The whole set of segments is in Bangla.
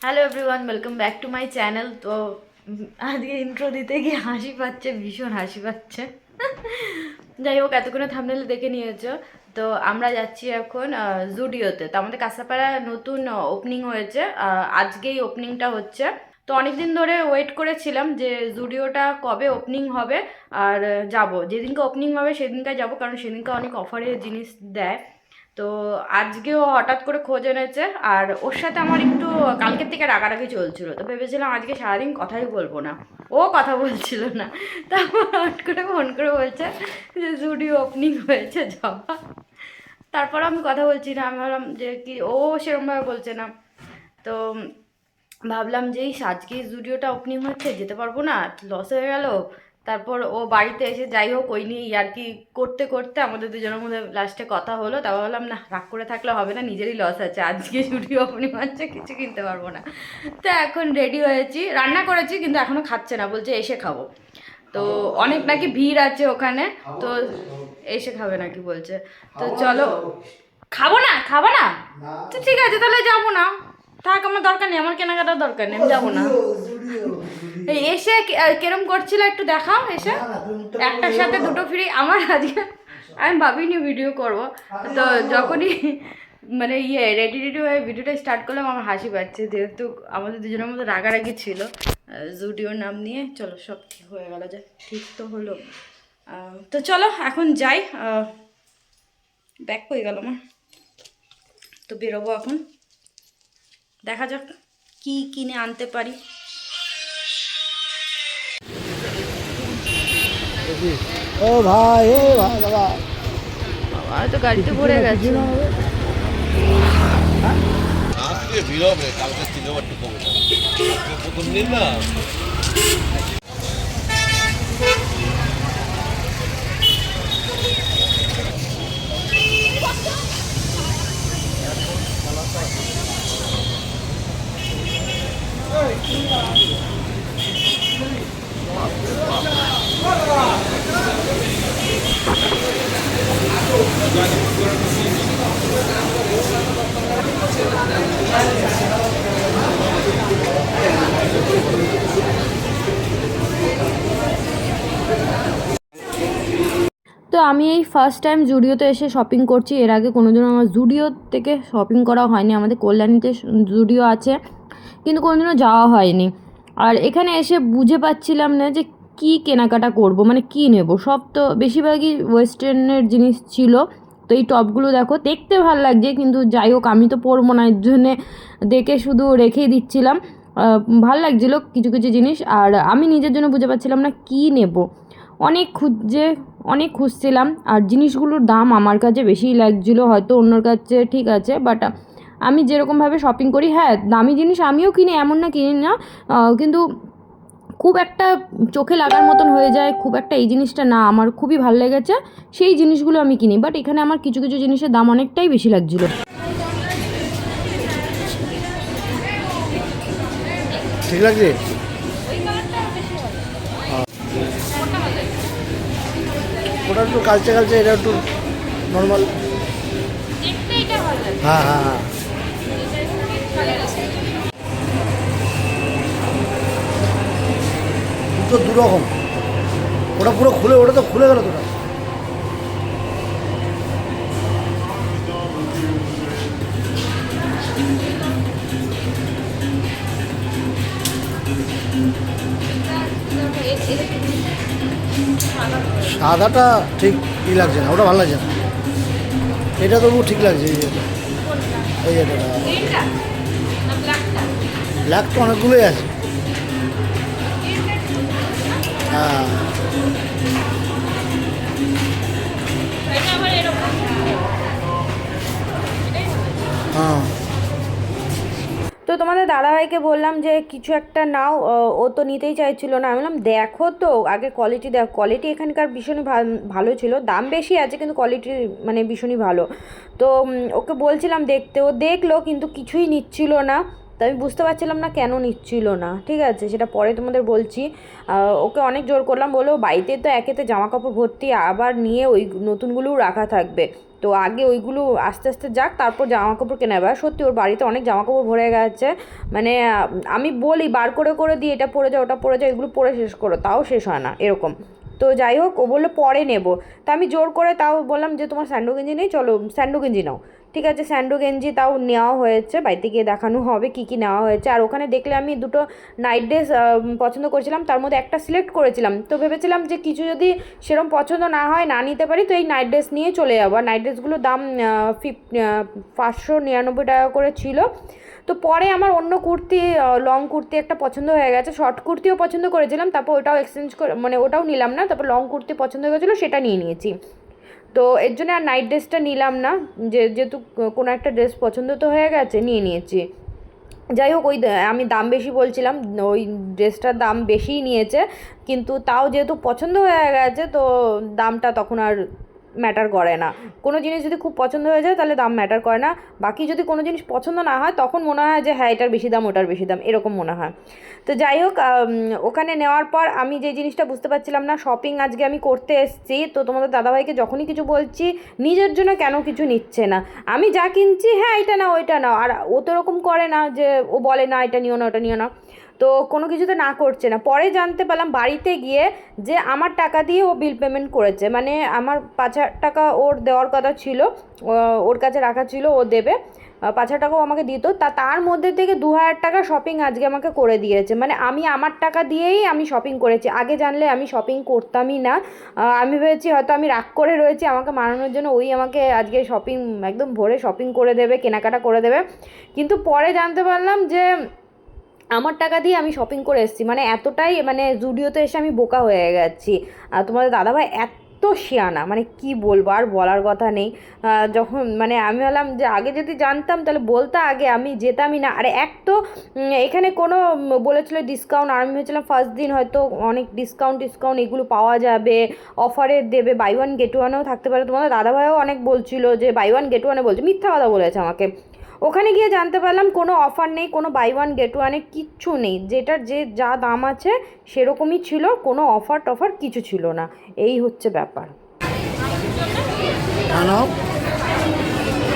Hello everyone, welcome back to my channel. তো আজকে ইন্ট্রো দিতে গিয়ে হাসি পাচ্ছে, ভীষণ হাসি পাচ্ছে। যাই হোক, এতক্ষণে থাম্বনেলে দেখে নিয়েছো। তো আমরা যাচ্ছি এখন জুডিওতে। তো আমাদের কাঁসাপাড়া নতুন ওপেনিং হয়েছে, আজকেই ওপেনিংটা হচ্ছে। তো অনেক দিন ধরে ওয়েট করেছিলাম যে জুডিওটা কবে ওপেনিং হবে আর যাব। যেদিনকে ওপেনিং হবে সেদিনকে যাব, কারণ সেদিনকে অনেক অফারে জিনিস দেয়। তো আজকেও হঠাৎ করে খোঁজ এনেছে, আর ওর সাথে আমার একটু কালকের থেকে রাগারাগি চলছিল। তো ভেবেছিলাম আজকে সারাদিন কথাই বলবো না, ও কথা বলছিল না। তারপর হঠাৎ করে ফোন করে বলছে যে জুডিও ওপেনিং হয়েছে, যাবা। তারপর আমি কথা বলছি না, আমি ভাবলাম যে কি ও সেরকমভাবে বলছে না। তো ভাবলাম যে এই আজকে জুডিওটা ওপেনিং হচ্ছে, যেতে পারবো না, লস হয়ে গেল। তারপর ও বাড়িতে এসে যাই হোক ওই নিয়ে ইয়ার্কি করতে করতে আমাদের দুজনের মধ্যে লাস্টে কথা হলো। তারপর বললাম না, রাগ করে থাকলে হবে না, নিজেরই লস আছে, আজকে জুডিও ওপেনিং হচ্ছে, কিছু কিনতে পারবো না। তো এখন রেডি হয়েছি, রান্না করেছি কিন্তু এখনো খাচ্ছে না, বলছে এসে খাবো। তো অনেক নাকি ভিড় আছে ওখানে, তো এসে খাবে নাকি বলছে। তো চলো। খাবো না, খাবো না, তো ঠিক আছে তাহলে যাবো না, থাক, আমার দরকার নেই, আমার কেনাকাটার দরকার নেই, আমি যাবো না। এসে কেরম করছিল একটু দেখাও। এসে একটার সাথে দুটো ফ্রি আমার আজকে, আমি ভাবিনি ভিডিও করব। তো যখনই মানে রেডি রেডি হয়ে ভিডিওটা স্টার্ট করলাম, আমার হাসি পাচ্ছে, যেহেতু আমাদের দুজনের মধ্যে রাগারাগি ছিল জুডিওর নাম নিয়ে। চলো, সব ঠিক হয়ে গেল, যে ঠিক তো হলো। তো চলো এখন যাই, ব্যাক হয়ে গেল আমার। তো বেরোবো এখন, দেখা যাক কি কিনে আনতে পারি। ও ভাই, এ ভাই বাবা, বাবা তো গাড়িতে ভরে গেছে। আজকে ভিড় হবে, কালকে ছিল একটু কমে যাবে। প্রথম দিন না। তো আমি এই ফার্স্ট টাইম জুডিওতে এসে শপিং করছি, এর আগে কোনোদিনও আমার জুডিও থেকে শপিং করা হয়নি। আমাদের কল্যাণীতে জুডিও আছে, কিন্তু কোনোদিনও যাওয়া হয়নি। আর এখানে এসে বুঝে পাচ্ছিলাম না যে কি কেনাকাটা করব, মানে কি নেব। সব তো বেশিরভাগই ওয়েস্টার্নের জিনিস ছিল। তো এই টপগুলো দেখো, দেখতে ভালো লাগছে, কিন্তু যাই হোক আমি তো পরবো না, এর জন্যে দেখে শুধু রেখেই দিচ্ছিলাম। ভাল লাগছিলো কিছু কিছু জিনিস, আর আমি নিজের জন্য বুঝে পাচ্ছিলাম না কি নেব। অনেক খুঁজছিলাম, আর জিনিসগুলোর দাম আমার কাছে বেশিই লাগছিলো, হয়তো অন্যর কাছে ঠিক আছে, বাট আমি যেরকমভাবে শপিং করি, হ্যাঁ দামি জিনিস আমিও কিনি, এমন না কিনি না, কিন্তু খুব একটা চোখে লাগার মতন হয়ে যায়, খুব একটা এই জিনিসটা না আমার খুবই ভালো লেগেছে, সেই জিনিসগুলো আমি কিনি। বাট এখানে আমার কিছু কিছু জিনিসের দাম অনেকটাই বেশি লাগছিলো। ঠিক লাগছে। ওটা একটু কালচে কালচে, এটা একটু নর্মাল। হ্যাঁ হ্যাঁ হ্যাঁ, দুটো দুরকম। ওটা পুরো খুলে, ওটা তো খুলে গেল তোটা। সাদাটা ঠিক লাগছে না, ওটা ভালো লাগছে না। এটা তবু ঠিক লাগছে, এই যেটা, এই যেটা ব্ল্যাক তো অনেকগুলোই আছে। হ্যাঁ, হ্যাঁ। তো তোমাদের দাদাভাইকে বললাম যে কিছু একটা নাও, ও তো নিতেই চাইছিল না। আমি বললাম দেখো তো আগে কোয়ালিটি দেখো, কোয়ালিটি এখানকার ভীষণই ভালো ছিল, দাম বেশি আছে কিন্তু কোয়ালিটি মানে ভীষণই ভালো। তো ওকে বলছিলাম দেখতে, ও দেখলো কিন্তু কিছুই নিচ্ছিল না। তো আমি বুঝতে পারছিলাম না কেন নিচ্ছিল না, ঠিক আছে, সেটা পরে তোমাদের বলছি। ওকে অনেক জোর করলাম, বলো বাড়িতে তো একেতে জামা কাপড় ভর্তি, আবার নিয়ে ওই নতুনগুলোও রাখা থাকবে, তো আগে ওইগুলো আস্তে আস্তে যাক, তারপর জামা কাপড় কেনা যাবে। আর সত্যি ওর বাড়িতে অনেক জামা কাপড় ভরে গেছে, মানে আমি বলি বার করে করে দিই, এটা পরে যাও ওটা পরে যাও, এগুলো পরে শেষ করো, তাও শেষ হয় না এরকম। তো যাই হোক, ও বললো পরে নেব, তা আমি জোর করে তাও বললাম যে তোমার স্যান্ডো গেঞ্জি নেই, চলো স্যান্ডো গেঞ্জি নাও। ঠিক আছে, স্যান্ডো গেঞ্জি তাও নেওয়া হয়েছে, বাড়িতে গিয়ে দেখানো হবে কী কী নেওয়া হয়েছে। আর ওখানে দেখলে আমি দুটো নাইট ড্রেস পছন্দ করেছিলাম, তার মধ্যে একটা সিলেক্ট করেছিলাম, তো ভেবেছিলাম যে কিছু যদি সেরকম পছন্দ না হয়, না নিতে পারি, তো এই নাইট ড্রেস নিয়ে চলে যাবো। আর নাইট ড্রেসগুলোর দাম 599 টাকা করে ছিল। তো পরে আমার অন্য কুর্তি, লং কুর্তি একটা পছন্দ হয়ে গেছে, শর্ট কুর্তিও পছন্দ করেছিলাম, তারপর ওটাও এক্সচেঞ্জ করে, মানে ওটাও নিলাম না, তারপর লং কুর্তি পছন্দ হয়ে গেছিলো, সেটা নিয়ে নিয়েছি। তো এর জন্য আর নাইট ড্রেসটা নিলাম না, যেহেতু কোনো একটা ড্রেস পছন্দ তো হয়ে গেছে, নিয়ে নিয়েছি। যাই হোক, ওই আমি দাম বেশি বলছিলাম, ওই ড্রেসটার দাম বেশিই নিয়েছে, কিন্তু তাও যেহেতু পছন্দ হয়ে গেছে, তো দামটা তখন আর ম্যাটার করে না। কোনো জিনিস যদি খুব পছন্দ হয়ে যায় তাহলে দাম ম্যাটার করে না, বাকি যদি কোনো জিনিস পছন্দ না হয় তখন মনে হয় যে হ্যাঁ এটার বেশি দাম ওটার বেশি দাম, এরকম মনে হয়। তো যাই হোক, ওখানে নেওয়ার পর আমি যে জিনিসটা বুঝতে পারছিলাম না, শপিং আজকে আমি করতে এসেছি, তো তোমাদের দাদাভাইকে যখনই কিছু বলছি নিজের জন্য কেন কিছু নিচ্ছে না, আমি যা কিনছি হ্যাঁ এটা নাও ওইটা নাও, আর ও তো এরকম করে না যে ও বলে না এটা নিও না ওটা নিও না, তো কোনো কিছুতে না করছে না। পরে জানতে পারলাম বাড়িতে গিয়ে যে আমার টাকা দিয়ে ও বিল পেমেন্ট করেছে, মানে আমার 5,000 টাকা ওর দেওয়ার কথা ছিল, ওর কাছে রাখা ছিল, ও দেবে, 5,000 টাকাও আমাকে দিত, তার মধ্যে থেকে 2,000 টাকা শপিং আজকে আমাকে করে দিয়েছে, মানে আমি আমার টাকা দিয়েই আমি শপিং করেছি। আগে জানলে আমি শপিং করতামই না, আমি ভেবেছি হয়তো আমি রাগ করে রয়েছি, আমাকে মানানোর জন্য ওই আমাকে আজকে শপিং একদম ভরে শপিং করে দেবে, কেনাকাটা করে দেবে, কিন্তু পরে জানতে পারলাম যে আমার টাকা দিয়ে আমি শপিং করে এসেছি, মানে এতটাই, মানে জুডিওতে এসে আমি বোকা হয়ে গেছি। তোমাদের দাদাভাই এত শিয়ানা, মানে কি বলবো, আর বলার কথা নেই। যখন মানে আমি বললাম যে আগে যদি জানতাম তাহলে বলতে, আগে আমি যেতামই না। আর এক তো এখানে কোনো বলেছিল ডিসকাউন্ট, আর আমি ভেবেছিলাম ফার্স্ট দিন হয়তো অনেক ডিসকাউন্ট এগুলো পাওয়া যাবে, অফারে দেবে, বাই ওয়ান গেট ওয়ানেও থাকতে পারে, তোমাদের দাদাভাইও অনেক বলছিল যে বাই ওয়ান গেট ওয়ানে, বলছে মিথ্যা কথা বলেছে আমাকে। ওখানে গিয়ে জানতে পারলাম কোনো অফার নেই, কোনো বাই ওয়ান গেট ওয়ানে কিচ্ছু নেই, যেটার যে যা দাম আছে সেরকমই ছিল, কোনো অফার টফার কিছু ছিল না, এই হচ্ছে ব্যাপার। নাও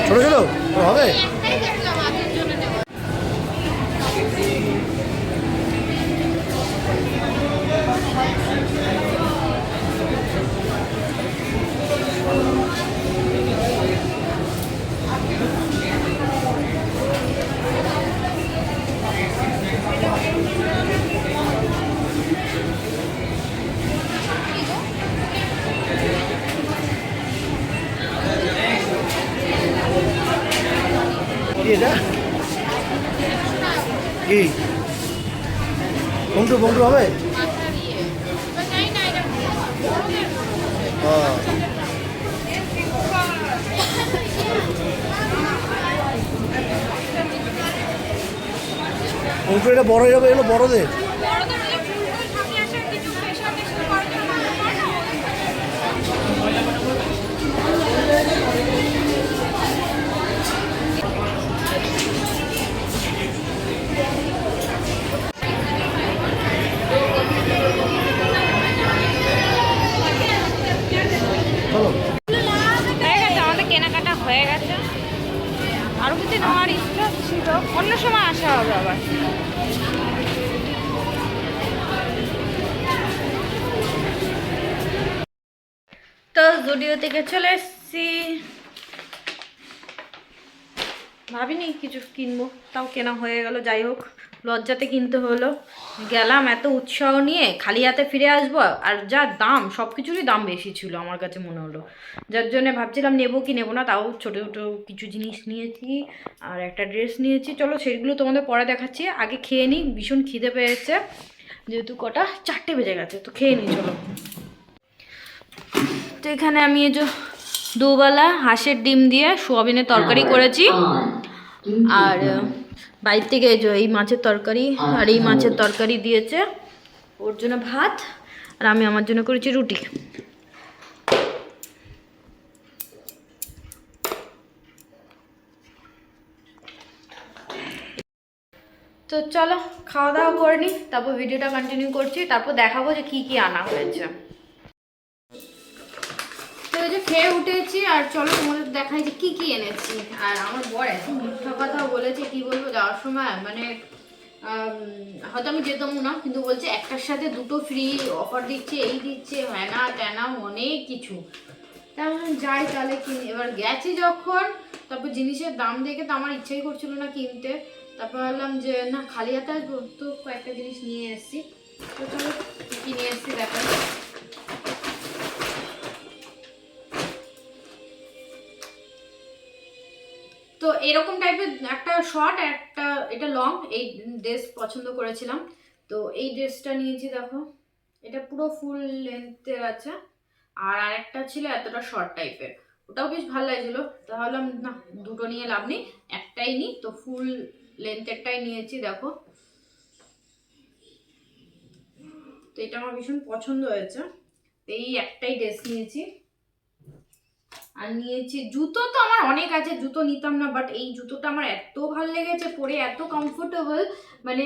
ছোটো ছোটো হবে। এটা কি বংটু বংটু হবে? বংটু এটা বড় যাবে, এগুলো বড়দের। আমাদের কেনাকাটা হয়ে গেছে, আরও কিছু নেওয়ার ইচ্ছা ছিল, অন্য সময় আসা হবে আবার। তো জুডিও থেকে চলে এসেছি, ভাবিনি কিছু কিনবো, তাও কেনা হয়ে গেল। যাই হোক, লজ্জাতে কিনতে হলো, গেলাম এত উৎসাহ নিয়ে, খালি হাতে ফিরে আসবো, আর যা দাম, সব কিছুরই দাম বেশি ছিল আমার কাছে মনে হলো, যার জন্য ভাবছিলাম নেবো কি নেবো না, তাও ছোটো ছোটো কিছু জিনিস নিয়েছি, আর একটা ড্রেস নিয়েছি। চলো সেগুলো তোমাদের পরে দেখাচ্ছি, আগে খেয়ে নিই, ভীষণ খিদে পেয়েছে, যেহেতু কটা 4টে বেজে গেছে, তো খেয়ে নিই চলো। তো এখানে আমি এই যে দুবেলা হাঁসের ডিম দিয়ে সোয়াবিনের তরকারি করেছি, আর বাইরে থেকে এই মাছের তরকারি, আর এই মাছের তরকারি দিয়েছে, ওর জন্য ভাত, আর আমি আমার জন্য করেছি রুটি। তো চলো খাওয়া দাওয়া করে নিই, তারপর ভিডিওটা কন্টিনিউ করছি, তারপর দেখাবো যে কি কি আনা হয়েছে। তো ওই যে খেয়ে উঠেছি, আর চলো তোমাদের দেখাই যে কি কি এনেছি। আর আমার বর এত মিথ্যা কথা বলেছে, কি বলবো, যাওয়ার সময় মানে হয়তো আমি যেতামও না, কিন্তু বলছে একটার সাথে দুটো ফ্রি অফার দিচ্ছে, এই দিচ্ছে, হ্যানা ট্যানা অনেক কিছু। তেমন যাই তাহলে কিনি। এবার গেছি যখন, তারপর জিনিসের দাম দেখে তো আমার ইচ্ছাই করছিল না কিনতে। তারপর ভাবলাম যে না, খালি হাতে আসবো, তো কয়েকটা জিনিস নিয়ে এসেছি। তো চলো কী কী নিয়ে এসেছি দেখা। তো এরকম টাইপের একটা শর্ট, একটা এটা লং, এই ড্রেস পছন্দ করেছিলাম। তো এই ড্রেসটা নিয়েছি, দেখো এটা পুরো ফুল লেন্থের আছে। আর আরেকটা ছিল এতটা শর্ট টাইপের, ওটাও বেশ ভালো লাগছিল। তো ভাবলাম না, দুটো নিয়ে লাভ নেই, একটাই নিই। তো ফুল লেন্থেরটাই নিয়েছি, দেখো। তো এটা আমার ভীষণ পছন্দ হয়েছে, এই একটাই ড্রেস নিয়েছি। আর নিয়েছি জুতো, তো আমার অনেক আছে, জুতো নিতাম না, বাট এই জুতোটা আমার এত ভালো লেগেছে, পরে এত কমফোর্টেবল, মানে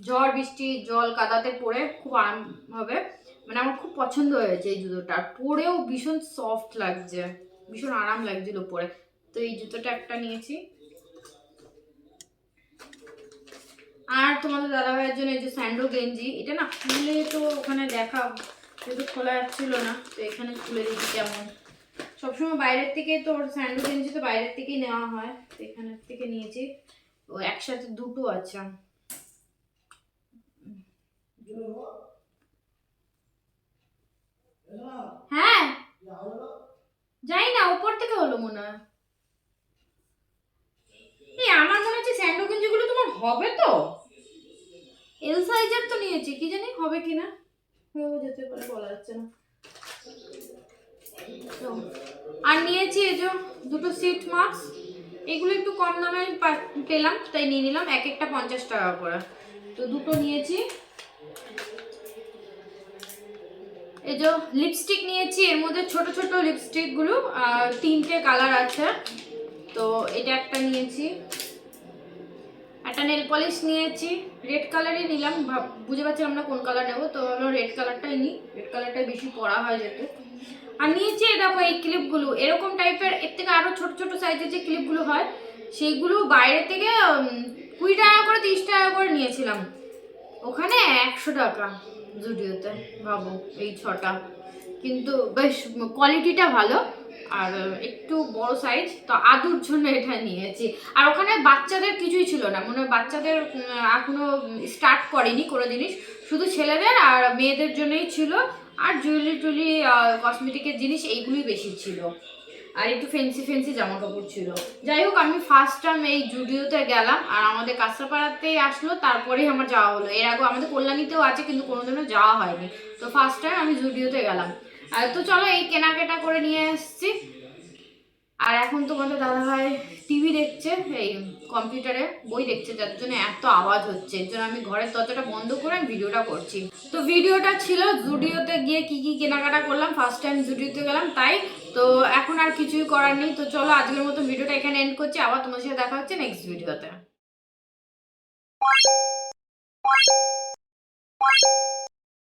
ঝড় বৃষ্টি জল কাদাতে পরে খুব আরাম হবে, মানে আমার খুব পছন্দ হয়েছে এই জুতোটা। পরেও ভীষণ সফট লাগছে, ভীষণ আরাম লাগছিল পরে। তো এই জুতোটা একটা নিয়েছি। আর তোমাদের দাদাভাইয়ের জন্য এই যে স্যান্ডো গেঞ্জি, এটা না খুলে তো ওখানে দেখা যেহেতু খোলা যাচ্ছিল না, তো এখানে খুলে দিচ্ছি। কেমন সবসময় বাইরের থেকে, তো স্যান্ডো গেঞ্জি তো বাইরের থেকেই নেওয়া হয়, তো এখানের থেকে নিয়েছি। ও একসাথে দুটো আছে। হ্যাঁ যাই না, উপর থেকে হলো মনে হয়। এই আমার মনে হচ্ছে স্যান্ডো গেঞ্জি গুলো তোমার হবে তো, এল সাইজের তো নিয়েছি, কি জানি হবে কিনা, হয়েও যেতে পারে, বলা যাচ্ছে না। তো আর নিয়েছি এই যে দুটো সিট মাস্ক, এগুলো একটু কম দামে পেলাম, তাই নিয়ে নিলাম, এক একটা 50 টাকা করে। তো দুটো নিয়েছি। এই যে লিপস্টিক নিয়েছি, এর মধ্যে ছোট ছোট লিপস্টিক গুলো, তিনটে কালার আছে। তো এটা একটা নিয়েছি। একটা নেল পলিশ নিয়েছি, রেড কালারই নিলাম, বুঝে পাচ্ছিলাম না কোন কালার নেবো, তো ভাবলাম রেড কালারটাই নিই, রেড কালারটাই বেশি পরা হয় যেহেতু। আর নিয়েছি দেখো এই ক্লিপগুলো, এরকম টাইপের, এর থেকে আরো ছোট ছোট সাইজের যে ক্লিপগুলো হয়, সেইগুলো বাইরে থেকে 20 টাকা করে 30 টাকা করে নিয়েছিলাম, ওখানে 100 টাকা জুডিওতে। ভাবো এই 6টা, কিন্তু বেশ কোয়ালিটিটা ভালো, আর একটু বড় সাইজ, তো আদুর জন্য এটা নিয়েছি। আর ওখানে বাচ্চাদের কিছুই ছিল না, মনে হয় বাচ্চাদের এখনো স্টার্ট করেনি কোনো জিনিস, শুধু ছেলেদের আর মেয়েদের জন্যই ছিল। আর জুয়েলারি টুয়েলারি কসমেটিকের জিনিস এইগুলোই বেশি ছিল, আর একটু ফেন্সি ফেন্সি জামা কাপড় ছিল। যাই হোক, আমি ফার্স্ট টাইম এই জুডিওতে গেলাম, আর আমাদের কাঁচরাপাড়াতেই আসলো, তারপরেই আমার যাওয়া হলো। এর আগে আমাদের কল্যাণীতেও আছে, কিন্তু কোনোদিনও যাওয়া হয়নি, তো ফার্স্ট টাইম আমি জুডিওতে গেলাম। তো চলো এই কেনাকাটা করে নিয়ে এসেছি। আর এখন তোমাদের দাদাভাই টিভি দেখছে, এই কম্পিউটারে বই দেখছে, যার জন্য এত আওয়াজ হচ্ছে, এর জন্য আমি ঘরের দরজাটা বন্ধ করে আমি ভিডিওটা করছি। তো ভিডিওটা ছিল জুডিওতে গিয়ে কি কি কেনাকাটা করলাম, ফার্স্ট টাইম জুডিওতে গেলাম তাই। তো এখন আর কিছুই করার নেই, তো চলো আজকের মতো ভিডিওটা এখানে এন্ড করছি, আবার তোমার সাথে দেখা হচ্ছে নেক্সট ভিডিওতে।